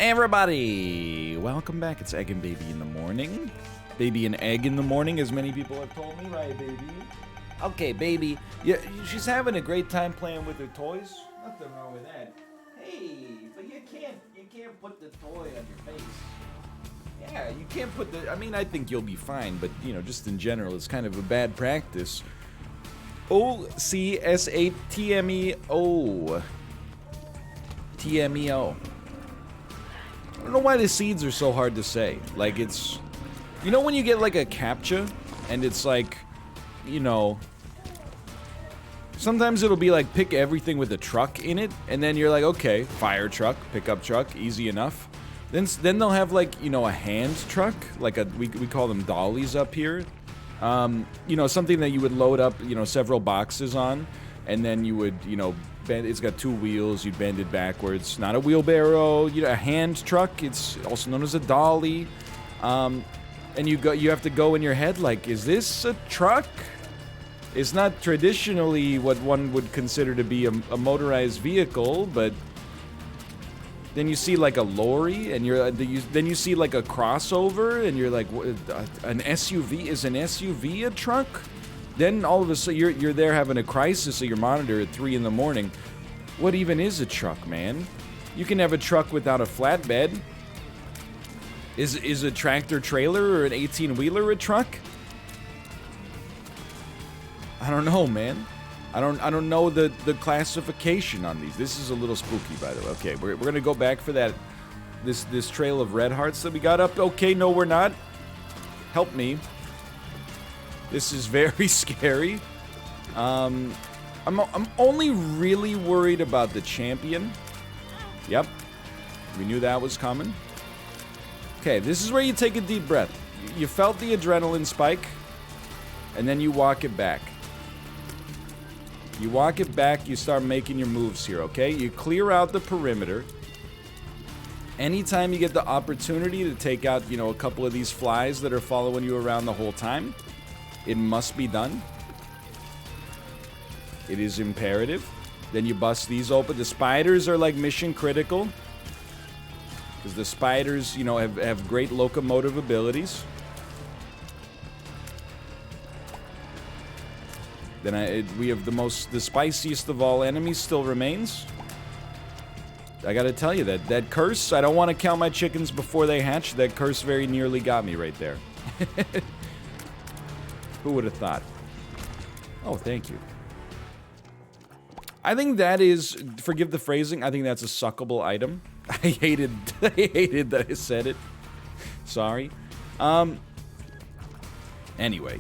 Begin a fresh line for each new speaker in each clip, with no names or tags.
Hey everybody! Welcome back. It's Egg and Baby in the morning. Baby and Egg in the morning, as many people have told me, right, baby? Okay, baby. Yeah, she's having a great time playing with her toys. Nothing wrong with that. Hey, but you can't put the toy on your face. Yeah, you can't put the. I mean, I think you'll be fine, but you know, just in general, it's kind of a bad practice. OCS8TMEO. TMEO. I don't know why the seeds are so hard to say. Like, it's... You know when you get, like, a captcha? And it's like, you know... Sometimes it'll be like, pick everything with a truck in it. And then you're like, okay, fire truck, pickup truck, easy enough. Then they'll have, like, you know, a hand truck. Like, we call them dollies up here. You know, something that you would load up, you know, several boxes on. And then you would, you know... It's got two wheels, you'd bend it backwards. Not a wheelbarrow, you know, a hand truck. It's also known as a dolly. And you have to go in your head like, is this a truck? It's not traditionally what one would consider to be a motorized vehicle, but then you see like a lorry, and then you see like a crossover, and you're like, an SUV? Is an SUV a truck? Then all of a sudden you're there having a crisis at your monitor at 3 in the morning. What even is a truck, man? You can have a truck without a flatbed. Is a tractor trailer or an 18-wheeler a truck? I don't know, man. I don't know the classification on these. This is a little spooky, by the way. Okay, we're gonna go back for that this trail of red hearts that we got up. Okay, no, we're not. Help me. This is very scary. I'm only really worried about the champion. Yep. We knew that was coming. Okay, this is where you take a deep breath. You felt the adrenaline spike, and then you walk it back. You walk it back, you start making your moves here, okay? You clear out the perimeter. Anytime you get the opportunity to take out, you know, a couple of these flies that are following you around the whole time, it must be done. It is imperative. Then you bust these open. The spiders are like mission critical, because the spiders, you know, have great locomotive abilities. Then we have the spiciest of all enemies still remains. I gotta tell you that curse, I don't want to count my chickens before they hatch. That curse very nearly got me right there. Who would have thought? Oh, thank you. I think that is, forgive the phrasing, I think that's a suckable item. I hated that I said it. Sorry. Anyway,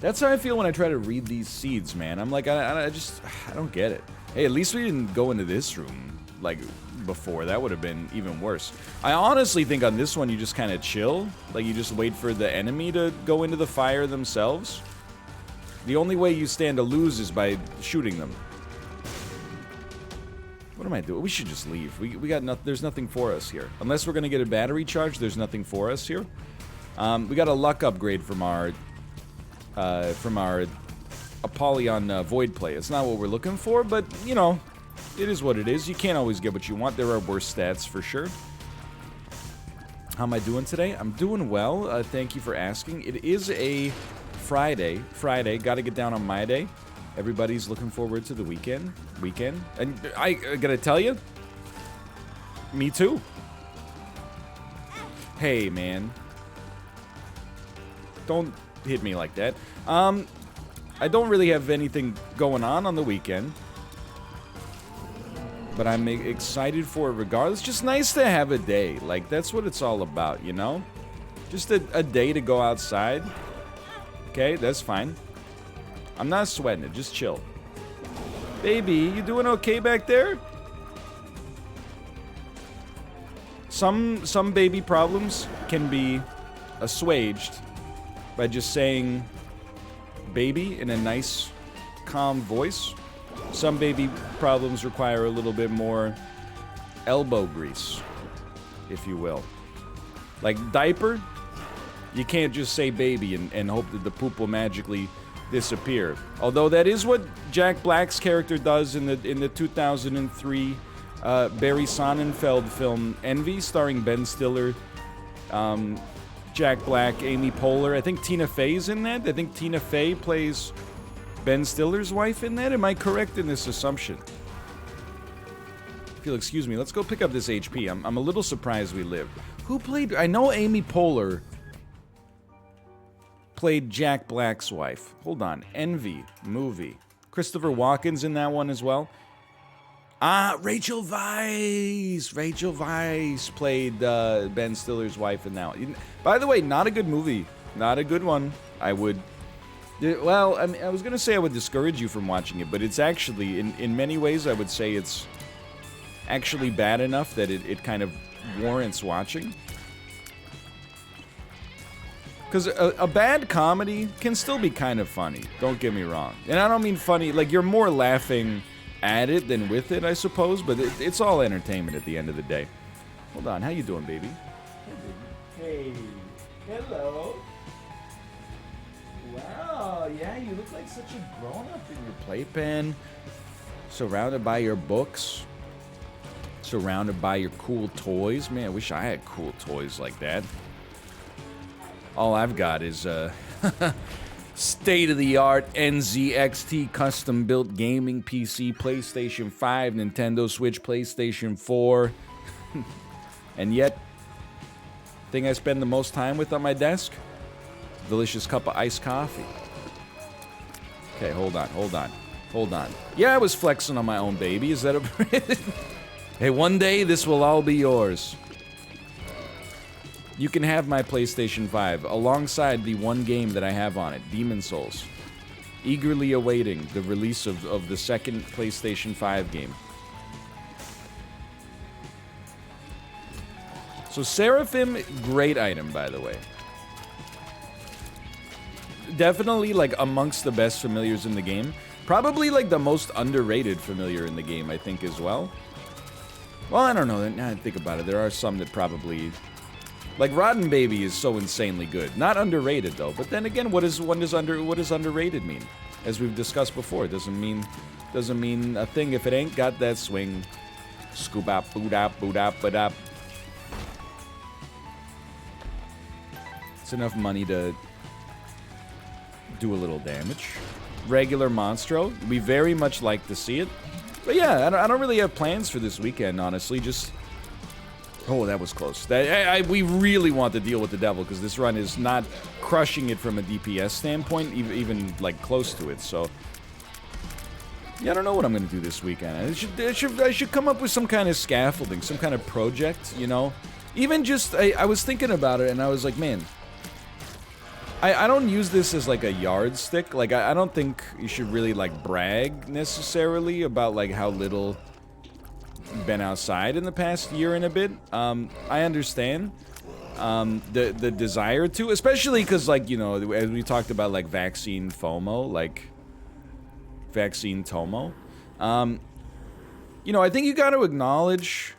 that's how I feel when I try to read these seeds, man. I'm like, I don't get it. Hey, at least we didn't go into this room, like, before. That would have been even worse. I honestly think on this one you just kind of chill. Like, you just wait for the enemy to go into the fire themselves. The only way you stand to lose is by shooting them. What am I doing? We should just leave. We got there's nothing for us here. Unless we're gonna get a battery charge, there's nothing for us here. We got a luck upgrade from our Apollyon Void play. It's not what we're looking for, but you know, it is what it is. You can't always get what you want. There are worse stats for sure. How am I doing today? I'm doing well. Thank you for asking. It is a Friday. Gotta get down on my day. Everybody's looking forward to the weekend. And I gotta tell you, me too. Hey, man. Don't hit me like that. I don't really have anything going on the weekend. But I'm excited for it regardless. Just nice to have a day. Like, that's what it's all about, you know? Just a day to go outside. Okay, that's fine. I'm not sweating it. Just chill. Baby, you doing okay back there? Some baby problems can be assuaged by just saying baby in a nice, calm voice. Some baby problems require a little bit more elbow grease, if you will. Like diaper, you can't just say baby and hope that the poop will magically disappear. Although that is what Jack Black's character does in the 2003 Barry Sonnenfeld film Envy, starring Ben Stiller, Jack Black, Amy Poehler. I think Tina Fey's in that. I think Tina Fey plays Ben Stiller's wife in that. Am I correct in this assumption? If you'll excuse me, let's go pick up this HP. I'm a little surprised we lived. Who played... I know Amy Poehler played Jack Black's wife. Hold on. Envy movie. Christopher Walken's in that one as well. Ah, Rachel Weisz. Rachel Weisz played Ben Stiller's wife in that one. By the way, not a good movie. Not a good one. I would... Well, I mean, I was going to say I would discourage you from watching it, but it's actually, in many ways, I would say it's actually bad enough that it kind of warrants watching. Because a bad comedy can still be kind of funny, don't get me wrong. And I don't mean funny, like you're more laughing at it than with it, I suppose, but it's all entertainment at the end of the day. Hold on, how you doing, baby? Hey, hello. Wow, yeah, you look like such a grown-up in your playpen. Surrounded by your books. Surrounded by your cool toys. Man, I wish I had cool toys like that. All I've got is state-of-the-art NZXT custom-built gaming PC, PlayStation 5, Nintendo Switch, PlayStation 4. And yet, the thing I spend the most time with on my desk? Delicious cup of iced coffee. Okay, hold on. Yeah, I was flexing on my own baby. Is that a... Hey, one day this will all be yours. You can have my PlayStation 5 alongside the one game that I have on it, Demon's Souls. Eagerly awaiting the release of the second PlayStation 5 game. So Seraphim, great item, by the way. Definitely, like, amongst the best familiars in the game. Probably, like, the most underrated familiar in the game, I think, as well. Well, I don't know. Now I think about it, there are some that probably... Like, Rotten Baby is so insanely good. Not underrated, though. But then again, what does underrated mean? As we've discussed before, it doesn't mean a thing if it ain't got that swing. Scoop up, boot up, boot up, boot up. It's enough money to do a little damage. Regular Monstro. We very much like to see it. But yeah, I don't really have plans for this weekend, honestly. Just... Oh, that was close. We really want to deal with the devil, because this run is not crushing it from a DPS standpoint, even like, close to it, so... Yeah, I don't know what I'm going to do this weekend. I should come up with some kind of scaffolding, some kind of project, you know? Even just... I was thinking about it, and I was like, man... I don't use this as, like, a yardstick. Like, I don't think you should really, like, brag, necessarily, about, like, how little... been outside in the past year and a bit. I understand the desire to, especially because, like, you know, as we talked about, like, vaccine FOMO, like vaccine TOMO. You know, I think you got to acknowledge.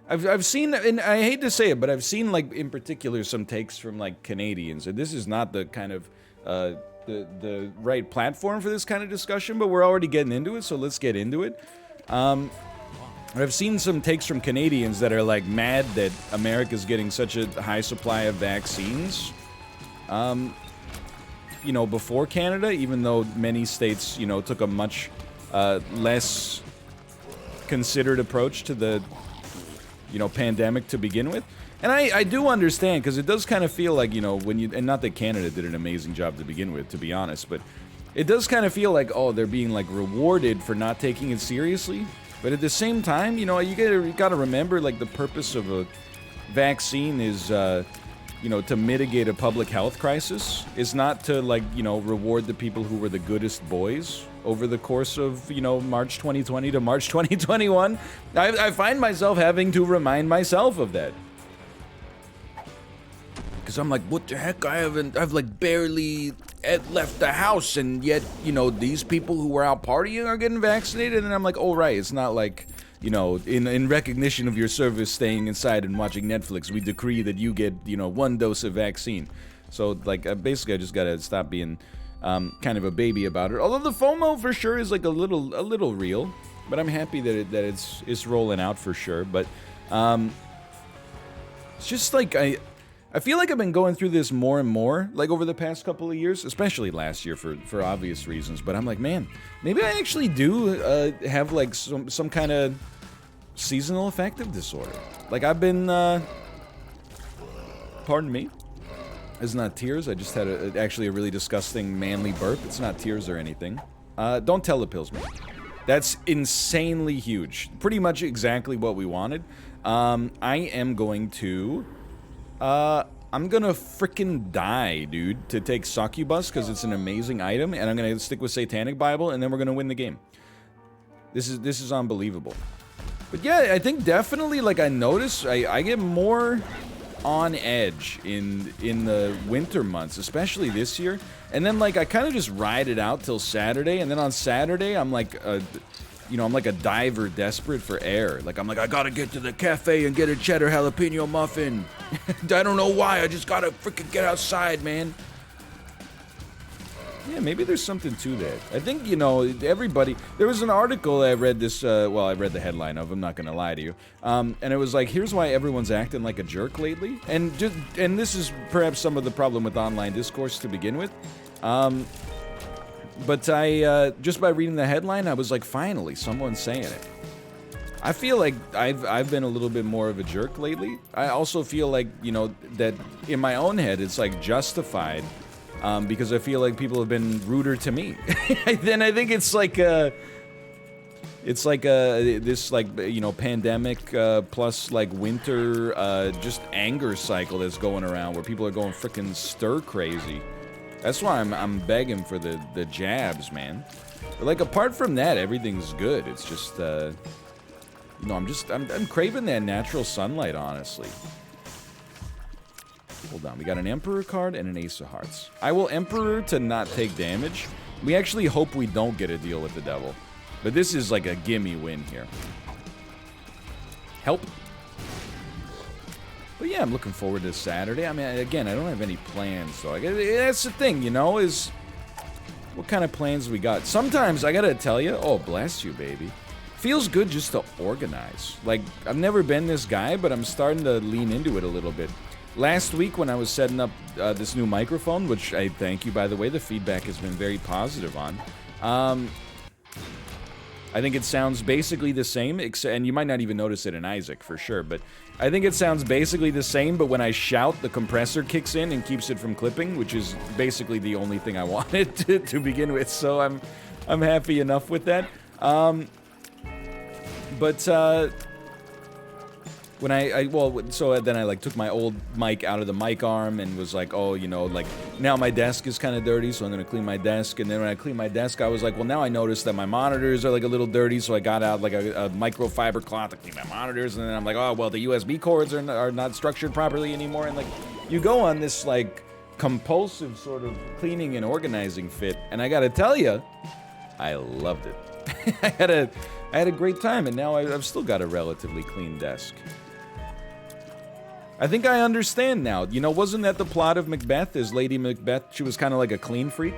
I've seen, and I hate to say it, but I've seen, like, in particular some takes from, like, Canadians, and this is not the kind of the right platform for this kind of discussion, but we're already getting into it, so let's get into it. I've seen some takes from Canadians that are, like, mad that America's getting such a high supply of vaccines, you know, before Canada, even though many states, you know, took a much less considered approach to the, you know, pandemic to begin with. And I do understand, because it does kind of feel like, you know, when you, and not that Canada did an amazing job to begin with, to be honest, but it does kind of feel like, oh, they're being, like, rewarded for not taking it seriously. But at the same time, you know, you gotta remember, like, the purpose of a vaccine is, you know, to mitigate a public health crisis. It's not to, like, you know, reward the people who were the goodest boys over the course of, you know, March 2020 to March 2021. I find myself having to remind myself of that. Because I'm like, what the heck? I've like barely left the house, and yet, you know, these people who were out partying are getting vaccinated, and I'm like, oh, right, it's not like, you know, in recognition of your service staying inside and watching Netflix, we decree that you get, you know, 1 dose of vaccine. So, like, basically I just gotta stop being kind of a baby about it. Although the FOMO for sure is, like, a little real. But I'm happy that it's rolling out for sure. But it's just like I feel like I've been going through this more and more, like over the past couple of years, especially last year for obvious reasons. But I'm like, man, maybe I actually do have like some kind of seasonal affective disorder. Like I've been, pardon me, it's not tears. I just had actually a really disgusting manly burp. It's not tears or anything. Don't telepills me. That's insanely huge. Pretty much exactly what we wanted. I am going to. I'm gonna frickin' die, dude, to take Succubus, because it's an amazing item, and I'm gonna stick with Satanic Bible, and then we're gonna win the game. This is unbelievable. But yeah, I think definitely, like, I notice I get more on edge in the winter months, especially this year, and then, like, I kind of just ride it out till Saturday, and then on Saturday, I'm like, you know, I'm like a diver desperate for air. Like, I'm like, I gotta get to the cafe and get a cheddar jalapeno muffin. I don't know why, I just gotta freaking get outside, man. Yeah, maybe there's something to that. I think, you know, everybody... There was an article I read this, well, I read the headline of, I'm not gonna lie to you. And it was like, here's why everyone's acting like a jerk lately. And this is perhaps some of the problem with online discourse to begin with. But I, just by reading the headline, I was like, finally, someone's saying it. I feel like I've been a little bit more of a jerk lately. I also feel like, you know, that in my own head, it's like justified, because I feel like people have been ruder to me. Then I think it's like this, like, you know, pandemic, plus, like, winter, just anger cycle that's going around where people are going frickin' stir crazy. That's why I'm begging for the jabs, man. But, like, apart from that, everything's good. It's just, you know, I'm craving that natural sunlight, honestly. Hold on, we got an Emperor card and an Ace of Hearts. I will Emperor to not take damage. We actually hope we don't get a deal with the devil. But this is like a gimme win here. Help. But yeah, I'm looking forward to Saturday. I mean, again, I don't have any plans, though. That's the thing, you know, is what kind of plans we got. Sometimes, I gotta tell you, oh, bless you, baby. Feels good just to organize. Like, I've never been this guy, but I'm starting to lean into it a little bit. Last week, when I was setting up this new microphone, which I thank you, by the way, the feedback has been very positive on. I think it sounds basically the same, and you might not even notice it in Isaac, for sure, but I think it sounds basically the same, but when I shout, the compressor kicks in and keeps it from clipping, which is basically the only thing I wanted to begin with, so I'm happy enough with that. When so then I, like, took my old mic out of the mic arm and was like, oh, you know, like, now my desk is kind of dirty, so I'm gonna clean my desk. And then when I cleaned my desk, I was like, well, now I noticed that my monitors are, like, a little dirty, so I got out, like, a microfiber cloth to clean my monitors. And then I'm like, oh, well, the USB cords are not structured properly anymore. And, like, you go on this, like, compulsive sort of cleaning and organizing fit. And I gotta tell you, I loved it. I had a great time, and now I've still got a relatively clean desk. I think I understand now. You know, wasn't that the plot of Macbeth? Is Lady Macbeth, she was kind of like a clean freak?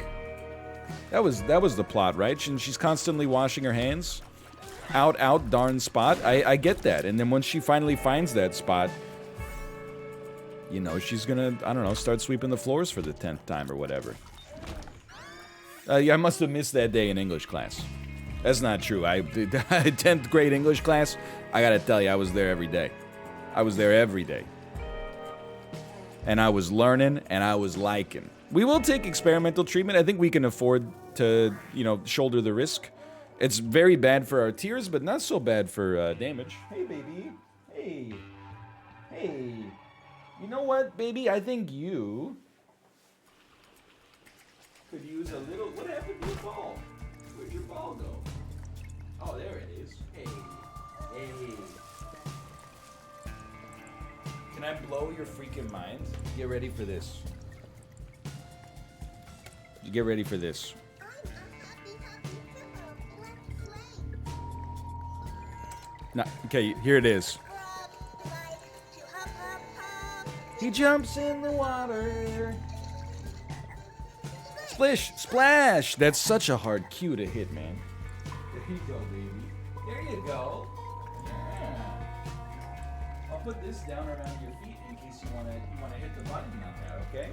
That was the plot, right? And she's constantly washing her hands. Out, darn spot. I get that. And then once she finally finds that spot, you know, she's gonna, I don't know, start sweeping the floors for the 10th time or whatever. Yeah, I must have missed that day in English class. That's not true. 10th grade English class, I gotta tell you, I was there every day. I was there every day. And I was learning, and I was liking. We will take experimental treatment. I think we can afford to, you know, shoulder the risk. It's very bad for our tears, but not so bad for damage. Hey, baby. Hey. Hey. You know what, baby? I think you could use a little... What happened to your ball? Where'd your ball go? Oh, there it is. Hey. Hey. Can I blow your freaking mind? Get ready for this. Get ready for this. No, okay, here it is. He jumps in the water. Splish, splash. That's such a hard cue to hit, man. There you go, baby. There you go. Yeah. I'll put this down around your feet in case you wanna hit the button on that, okay?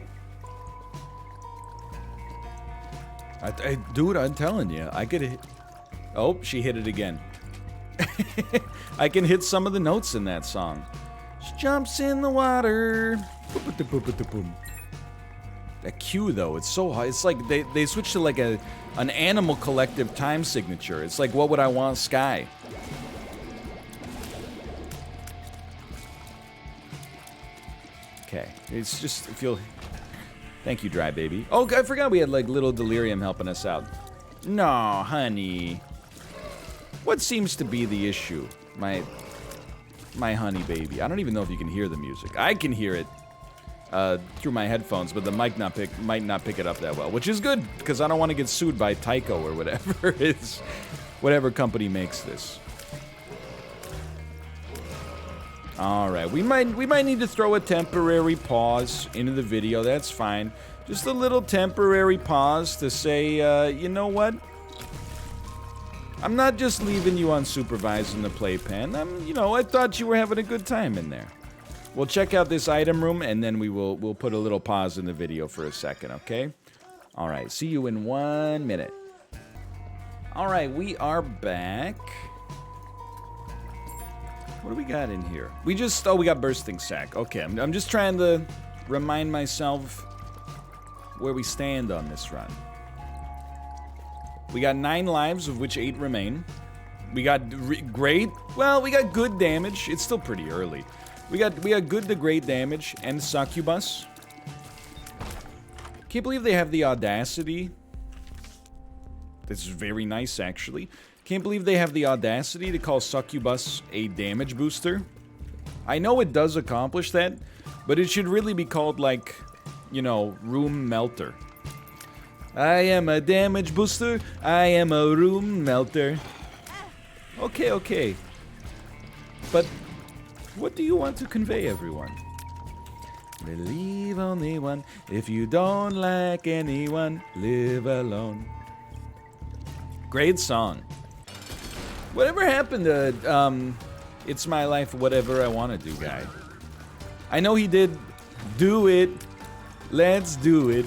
Dude, I'm telling you, I could hit. Oh, she hit it again. I can hit some of the notes in that song. She jumps in the water. That cue though, it's so high. It's like they switched to like an Animal Collective time signature. It's like What Would I Want Sky. Okay, it's just feel. Thank you, Dry Baby. Oh, I forgot we had like little Delirium helping us out. No, honey. What seems to be the issue, my honey baby? I don't even know if you can hear the music. I can hear it through my headphones, but the mic might not pick it up that well, which is good because I don't want to get sued by Tyco or whatever is, whatever company makes this. All right, we might need to throw a temporary pause into the video. That's fine. Just a little temporary pause to say, you know what? I'm not just leaving you unsupervised in the playpen. I thought you were having a good time in there. We'll check out this item room, and then we'll put a little pause in the video for a second, okay? All right, see you in 1 minute. All right, we are back. What do we got in here? We got Bursting Sack. Okay, I'm just trying to remind myself where we stand on this run. We got 9 lives, of which 8 remain. We got great. Well, we got good damage. It's still pretty early. We got good to great damage and Succubus. Can't believe they have the audacity. This is very nice, actually. Can't believe they have the audacity to call Succubus a damage booster. I know it does accomplish that, but it should really be called, like, room melter. I am a damage booster. I am a room melter. Okay. But what do you want to convey, everyone? Believe only one. If you don't like anyone, live alone. Great song. Whatever happened to It's My Life, Whatever I Want to Do guy? I know he did Do It. Let's do it.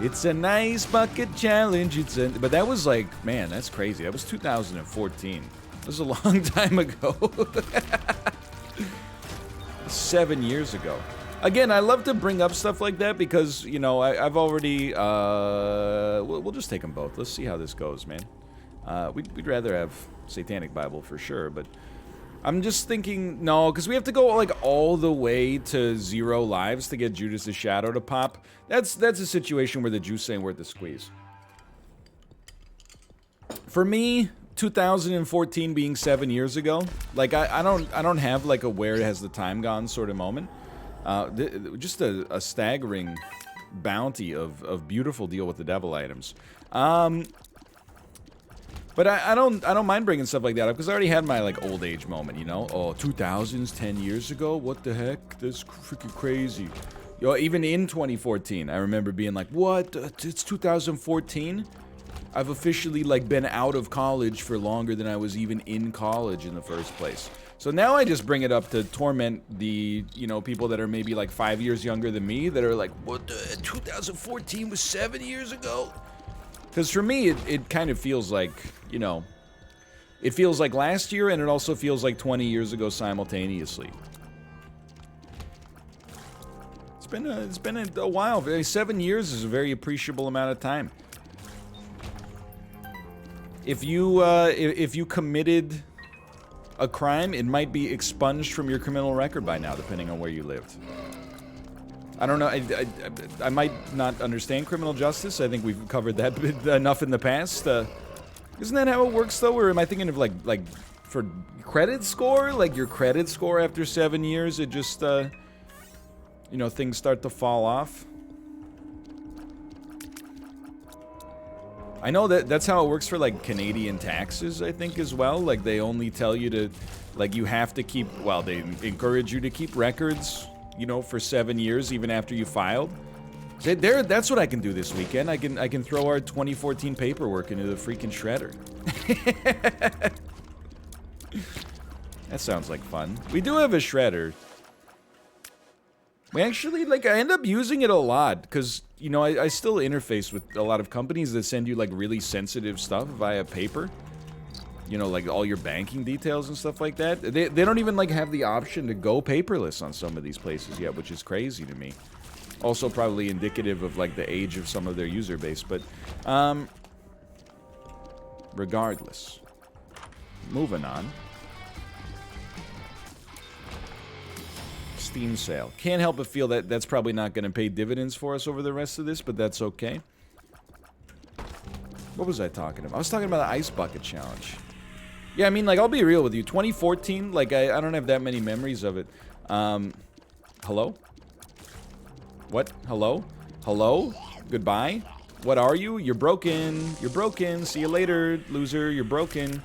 It's a nice bucket challenge. But that was like, man, that's crazy. That was 2014. That was a long time ago. 7 years ago. Again, I love to bring up stuff like that because, I've already, we'll just take them both. Let's see how this goes, man. We'd rather have Satanic Bible for sure, but I'm just thinking, no, because we have to go like all the way to 0 lives to get Judas' Shadow to pop. That's a situation where the juice ain't worth the squeeze. For me, 2014 being 7 years ago, like I don't have like a where has the time gone sort of moment. Just a staggering bounty of beautiful Deal with the Devil items. But I don't mind bringing stuff like that up because I already had my like old age moment, Oh, 2000s, 10 years ago? What the heck? That's freaking crazy. Even in 2014, I remember being like, what? It's 2014? I've officially like been out of college for longer than I was even in college in the first place. So now I just bring it up to torment the, people that are maybe like 5 years younger than me that are like, what the 2014 was 7 years ago? Because for me, it kind of feels like, it feels like last year, and it also feels like 20 years ago simultaneously. It's been a while. 7 years is a very appreciable amount of time. If you committed a crime, it might be expunged from your criminal record by now, depending on where you lived. I don't know. I might not understand criminal justice. I think we've covered that bit enough in the past. Isn't that how it works, though? Or am I thinking of like for credit score? Like your credit score after 7 years, it just things start to fall off. I know that's how it works for like Canadian taxes, I think, as well. Like they only tell you to, like you have to keep. Well, they encourage you to keep records. For 7 years, even after you filed. That's what I can do this weekend. I can throw our 2014 paperwork into the freaking shredder. That sounds like fun. We do have a shredder. We actually, like, I end up using it a lot, because, you know, I still interface with a lot of companies that send you, like, really sensitive stuff via paper. You know, like, all your banking details and stuff like that. They don't even, like, have the option to go paperless on some of these places yet, which is crazy to me. Also probably indicative of, like, the age of some of their user base, but, regardless. Moving on. Steam sale. Can't help but feel that that's probably not going to pay dividends for us over the rest of this, but that's okay. What was I talking about? I was talking about the Ice Bucket Challenge. Yeah, I mean, like, I'll be real with you. 2014, like, I don't have that many memories of it. Hello? What? Hello? Hello? Goodbye? What are you? You're broken. You're broken. See you later, loser. You're broken.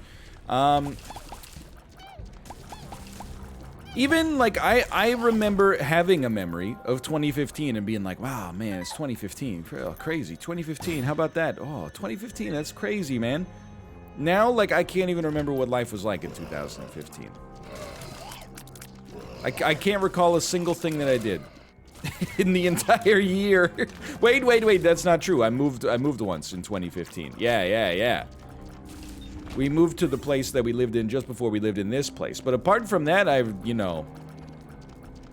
Even, like, I remember having a memory of 2015 and being like, wow, man, it's 2015. Oh, crazy. 2015, how about that? Oh, 2015, that's crazy, man. Now, like, I can't even remember what life was like in 2015. I can't recall a single thing that I did in the entire year. Wait, that's not true. I moved once in 2015. Yeah. We moved to the place that we lived in just before we lived in this place. But apart from that, you know...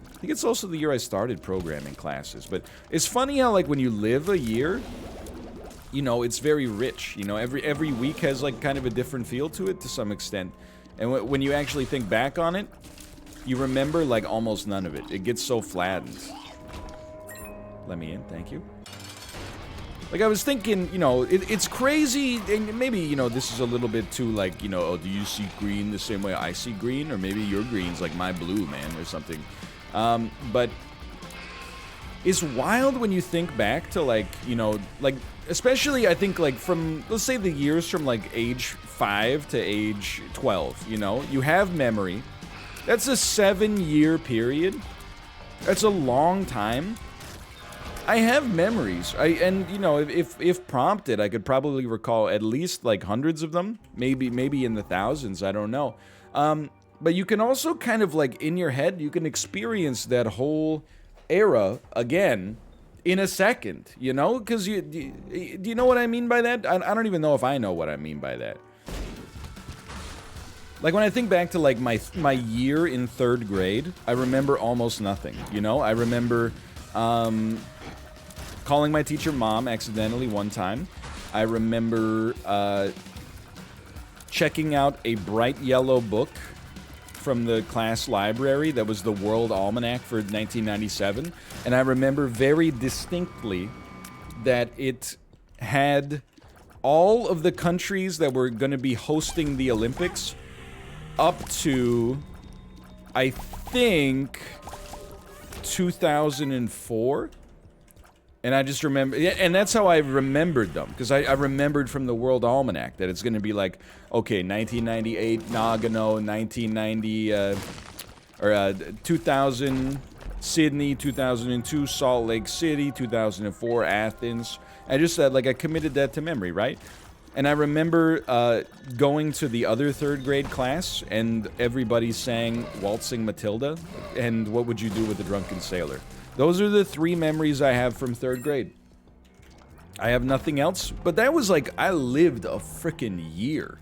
I think it's also the year I started programming classes. But it's funny how, like, when you live a year, you know, it's very rich. You know, every week has, like, kind of a different feel to it to some extent. And when you actually think back on it, you remember, like, almost none of it. It gets so flattened. Let me in, thank you. Like, I was thinking, you know, it's crazy, and maybe, you know, this is a little bit too, like, you know, oh, do you see green the same way I see green? Or maybe your green's like my blue, man, or something. But it's wild when you think back to, like, you know, like, especially, I think, like, from, let's say the years from, like, age 5 to age 12, you know? You have memory. That's a 7-year period. That's a long time. I have memories, and you know, if prompted, I could probably recall at least like hundreds of them, maybe in the thousands, I don't know. But you can also kind of like in your head, you can experience that whole era again in a second, you know? Because do you know what I mean by that? I don't even know if I know what I mean by that. Like, when I think back to like my year in 3rd grade, I remember almost nothing, you know? I remember calling my teacher mom accidentally one time. I remember checking out a bright yellow book from the class library that was the World Almanac for 1997. And I remember very distinctly that it had all of the countries that were going to be hosting the Olympics up to, I think, 2004. And I just remember, and that's how I remembered them, because I remembered from the World Almanac that it's going to be like, okay, 1998 Nagano, 1990, 2000 Sydney, 2002 Salt Lake City, 2004 Athens. I just said, like, I committed that to memory, right? And I remember going to the other 3rd grade class, and everybody sang Waltzing Matilda, and What Would You Do with a Drunken Sailor? Those are the 3 memories I have from 3rd grade. I have nothing else, but that was like, I lived a frickin' year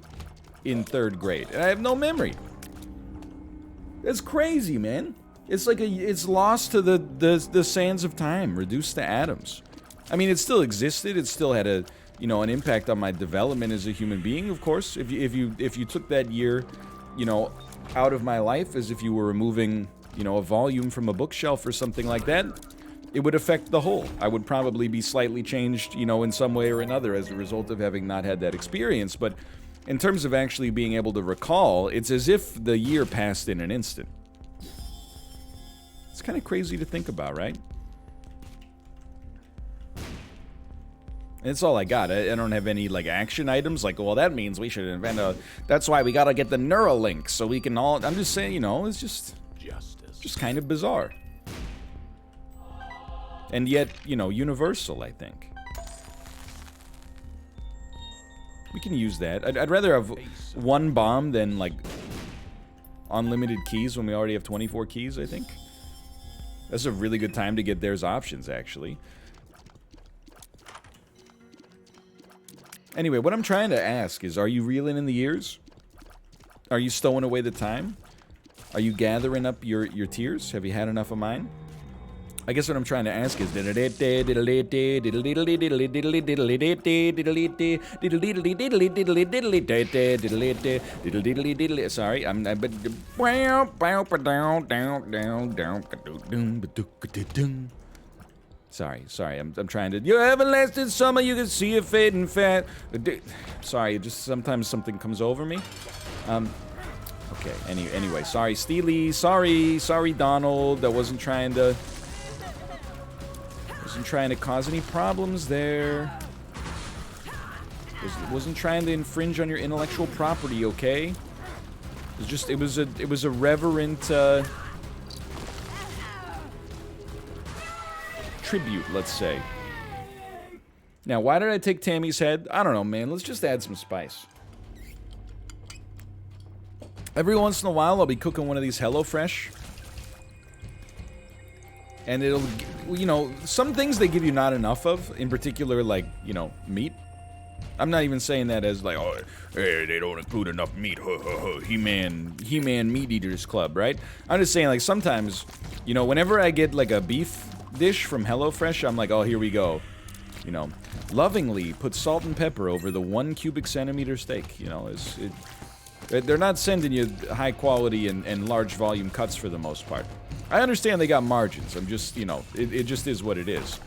in 3rd grade, and I have no memory. That's crazy, man. It's like it's lost to the sands of time, reduced to atoms. I mean, it still existed, it still had an impact on my development as a human being, of course. If you took that year, you know, out of my life, as if you were removing, you know, a volume from a bookshelf or something like that, it would affect the whole. I would probably be slightly changed, you know, in some way or another as a result of having not had that experience. But in terms of actually being able to recall, it's as if the year passed in an instant. It's kind of crazy to think about, right? And it's all I got. I don't have any, like, action items. Like, well, that means we should invent a... That's why we gotta get the Neuralink, so we can all... I'm just saying, you know, it's just kind of bizarre. And yet, you know, universal, I think. We can use that. I'd rather have one bomb than, like, unlimited keys when we already have 24 keys, I think. That's a really good time to get theirs options, actually. Anyway, what I'm trying to ask is, are you reeling in the years? Are you stowing away the time? Are you gathering up your tears? Have you had enough of mine? I guess what I'm trying to ask is... Sorry, Sorry, I'm trying to... You everlasting summer, you can see it fading fast. Sorry, just sometimes something comes over me. Okay, anyway, sorry, Steely, sorry, Donald, I wasn't trying to cause any problems there. Wasn't trying to infringe on your intellectual property, okay? It was a reverent, tribute, let's say. Now, why did I take Tammy's head? I don't know, man, let's just add some spice. Every once in a while, I'll be cooking one of these HelloFresh. And it'll, you know, some things they give you not enough of, in particular, like, you know, meat. I'm not even saying that as like, oh, hey, they don't include enough meat, He-Man Meat Eaters Club, right? I'm just saying, like, sometimes, you know, whenever I get, like, a beef dish from HelloFresh, I'm like, oh, here we go. You know, lovingly put salt and pepper over the 1 cubic centimeter steak, you know, they're not sending you high quality and large volume cuts for the most part. I understand they got margins. I'm just, you know, it just is what it is.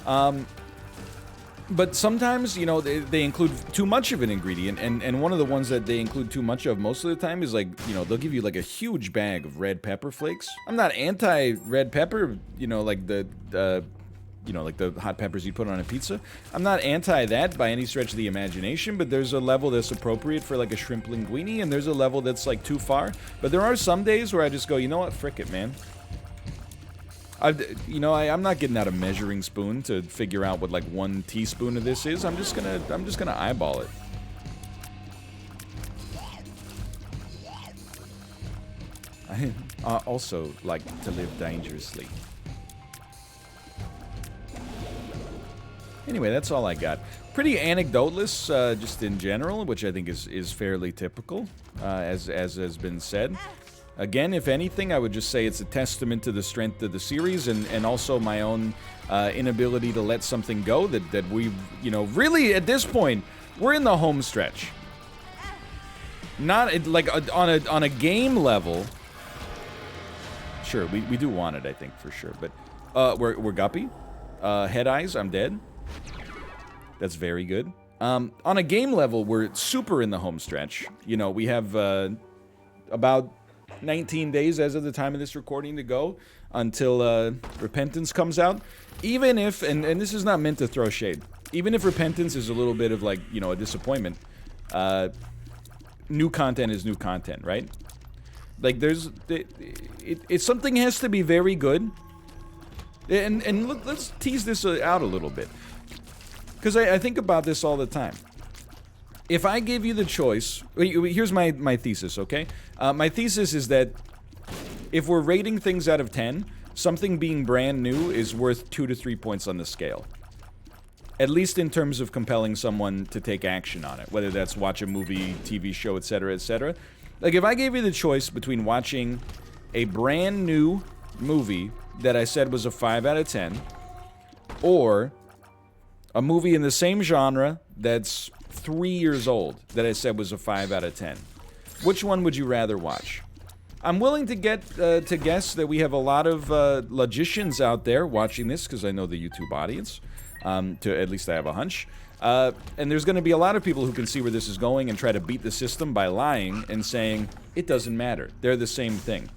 But sometimes, you know, they include too much of an ingredient, and one of the ones that they include too much of most of the time is, like, you know, they'll give you like a huge bag of red pepper flakes. I'm not anti-red pepper, you know, like you know, like the hot peppers you put on a pizza. I'm not anti that by any stretch of the imagination, but there's a level that's appropriate for like a shrimp linguine, and there's a level that's like too far. But there are some days where I just go, you know what, frick it, man. I'm not getting out a measuring spoon to figure out what like 1 teaspoon of this is. I'm just gonna eyeball it. I also like to live dangerously. Anyway, that's all I got. Pretty anecdoteless, just in general, which I think is fairly typical, as has been said. Again, if anything, I would just say it's a testament to the strength of the series, and also my own inability to let something go that we've, you know, really, at this point, we're in the home stretch. Not, like, on a game level, sure, we do want it, I think, for sure, but, we're guppy. Head eyes, I'm dead. That's very good. On a game level, we're super in the home stretch. You know, we have about 19 days as of the time of this recording to go until Repentance comes out. Even if, and this is not meant to throw shade, even if Repentance is a little bit of, like, you know, a disappointment, new content is new content, right? Like, something has to be very good. And let's tease this out a little bit. Because I think about this all the time. If I gave you the choice... Here's my thesis, okay? My thesis is that if we're rating things out of 10, something being brand new is worth 2 to 3 points on the scale. At least in terms of compelling someone to take action on it. Whether that's watch a movie, TV show, etc., etc. Like, if I gave you the choice between watching a brand new movie that I said was a 5 out of 10, or a movie in the same genre that's 3 years old that I said was a 5 out of 10. Which one would you rather watch? I'm willing to guess that we have a lot of logicians out there watching this, because I know the YouTube audience. At least I have a hunch. And there's going to be a lot of people who can see where this is going and try to beat the system by lying and saying, it doesn't matter. They're the same thing.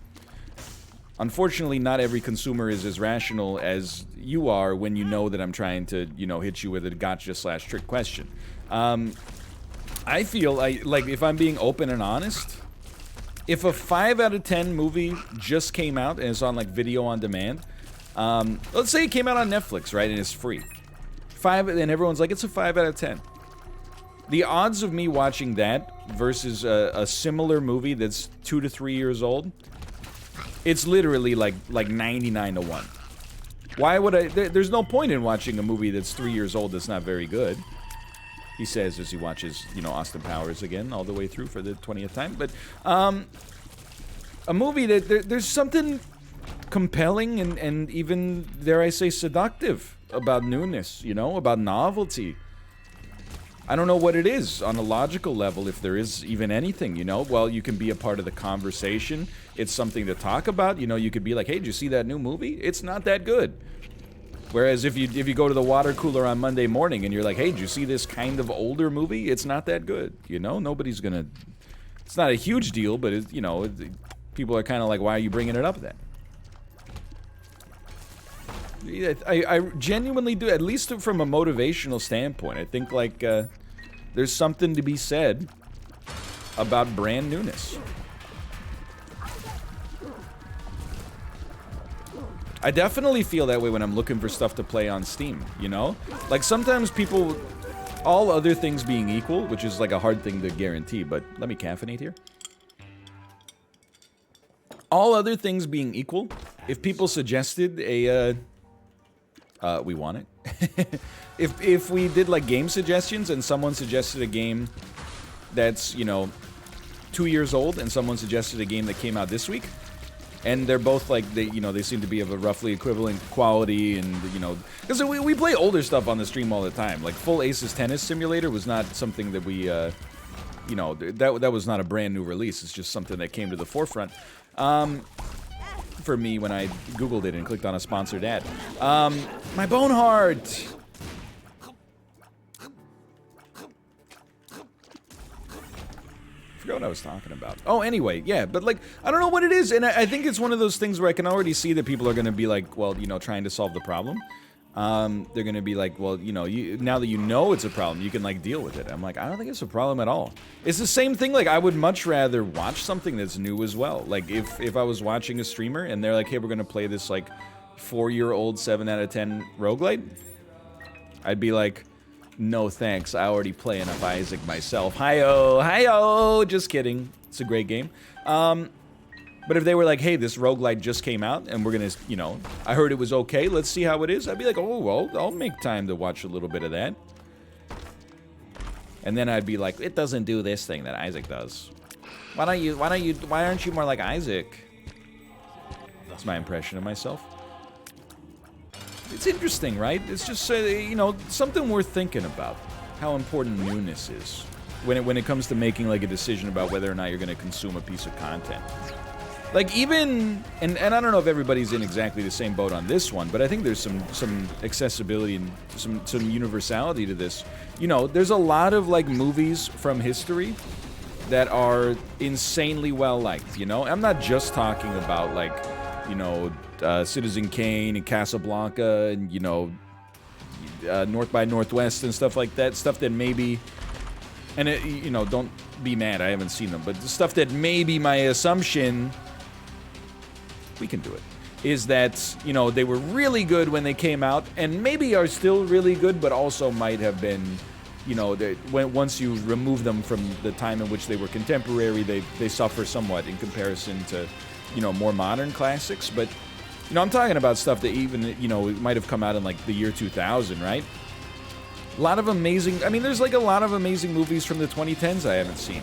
Unfortunately, not every consumer is as rational as you are when you know that I'm trying to, you know, hit you with a gotcha/trick question. I feel like if I'm being open and honest, if a 5 out of 10 movie just came out and it's on, like, video on demand, let's say it came out on Netflix, right, and it's free. And everyone's like, it's a 5 out of 10. The odds of me watching that versus a similar movie that's 2 to 3 years old, it's literally like 99 to 1. Why would I? There's no point in watching a movie that's 3 years old that's not very good. He says as he watches, you know, Austin Powers again all the way through for the 20th time. But a movie that there's something compelling and even, dare I say, seductive about newness, you know, about novelty. I don't know what it is on a logical level, if there is even anything, you know. Well, you can be a part of the conversation. It's something to talk about. You know, you could be like, hey, did you see that new movie? It's not that good. Whereas if you go to the water cooler on Monday morning and you're like, hey, did you see this kind of older movie? It's not that good, you know? Nobody's gonna... It's not a huge deal, but, you know, people are kind of like, why are you bringing it up then? I genuinely do, at least from a motivational standpoint. I think, like, there's something to be said about brand newness. I definitely feel that way when I'm looking for stuff to play on Steam, you know? Like, sometimes people, all other things being equal, which is like a hard thing to guarantee, but let me caffeinate here. All other things being equal, if people suggested a, we want it. If we did like game suggestions and someone suggested a game that's, you know, 2 years old and someone suggested a game that came out this week, and they're both like, they seem to be of a roughly equivalent quality, and, you know, because we play older stuff on the stream all the time. Like, full Aces Tennis Simulator was not something that we, you know, that was not a brand new release. It's just something that came to the forefront. For me when I Googled it and clicked on a sponsored ad. My bone heart! I forgot what I was talking about. Oh, anyway, yeah, but like, I don't know what it is, and I think it's one of those things where I can already see that people are gonna be like, well, you know, trying to solve the problem. They're gonna be like, well, you know, now that you know it's a problem, you can like deal with it. I'm like, I don't think it's a problem at all. It's the same thing, like, I would much rather watch something that's new as well. Like, if I was watching a streamer and they're like, hey, we're gonna play this like 4-year-old 7 out of 10 roguelite, I'd be like, no thanks, I already play enough Isaac myself. Hi-oh, hi-oh, just kidding. It's a great game. But if they were like, hey, this roguelite just came out, and we're gonna, you know, I heard it was okay, let's see how it is, I'd be like, oh, well, I'll make time to watch a little bit of that. And then I'd be like, it doesn't do this thing that Isaac does. Why aren't you more like Isaac? That's my impression of myself. It's interesting, right? It's just, you know, something worth thinking about. How important newness is when it comes to making like a decision about whether or not you're gonna consume a piece of content. Like, even, and I don't know if everybody's in exactly the same boat on this one, but I think there's some accessibility and some universality to this. You know, there's a lot of like movies from history that are insanely well liked, you know? I'm not just talking about like, you know, Citizen Kane and Casablanca and, you know, North by Northwest and stuff like that. Stuff that maybe, and it, you know, don't be mad, I haven't seen them, but the stuff that maybe my assumption, we can do it, is that, you know, they were really good when they came out, and maybe are still really good, but also might have been, you know, once you remove them from the time in which they were contemporary, they suffer somewhat in comparison to, you know, more modern classics. But, you know, I'm talking about stuff that even, you know, it might have come out in like the year 2000, right? A lot of amazing, I mean, there's like a lot of amazing movies from the 2010s I haven't seen.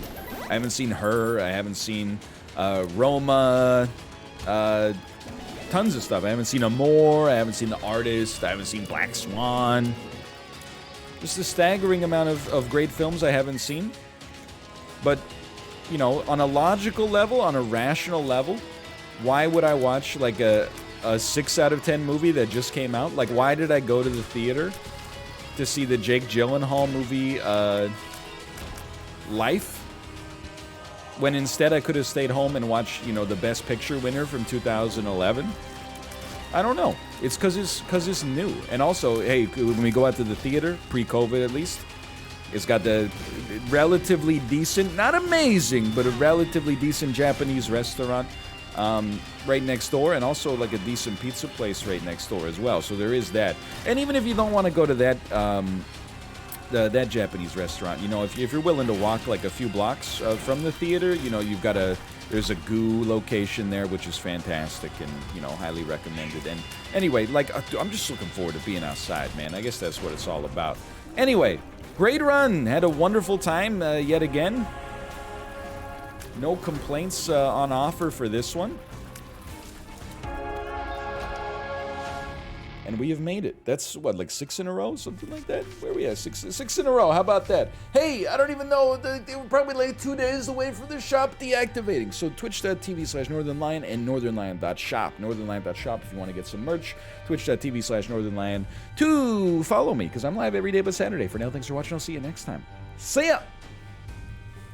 I haven't seen Her, I haven't seen Roma, tons of stuff. I haven't seen Amour, I haven't seen The Artist, I haven't seen Black Swan. Just a staggering amount of great films I haven't seen. But, you know, on a logical level, on a rational level, why would I watch like a 6 out of 10 movie that just came out? Like, why did I go to the theater to see the Jake Gyllenhaal movie, Life, when instead I could have stayed home and watched, you know, the Best Picture winner from 2011? I don't know. It's because it's new. And also, hey, when we go out to the theater, pre-COVID at least, it's got the relatively decent, not amazing, but a relatively decent Japanese restaurant right next door, and also like a decent pizza place right next door as well. So there is that. And even if you don't want to go to that that Japanese restaurant. You know, if you're willing to walk like a few blocks from the theater, you know, there's a goo location there, which is fantastic and, you know, highly recommended. And anyway, like, I'm just looking forward to being outside, man. I guess that's what it's all about. Anyway, great run. Had a wonderful time yet again. No complaints on offer for this one. And we have made it. That's, what, like 6 in a row? Something like that? Where are we at? Six in a row. How about that? Hey, I don't even know. They were probably like 2 days away from the shop deactivating. So twitch.tv/northernlion and northernlion.shop. Northernlion.shop if you want to get some merch. Twitch.tv/northernlion to follow me, because I'm live every day but Saturday. For now, thanks for watching. I'll see you next time. See ya!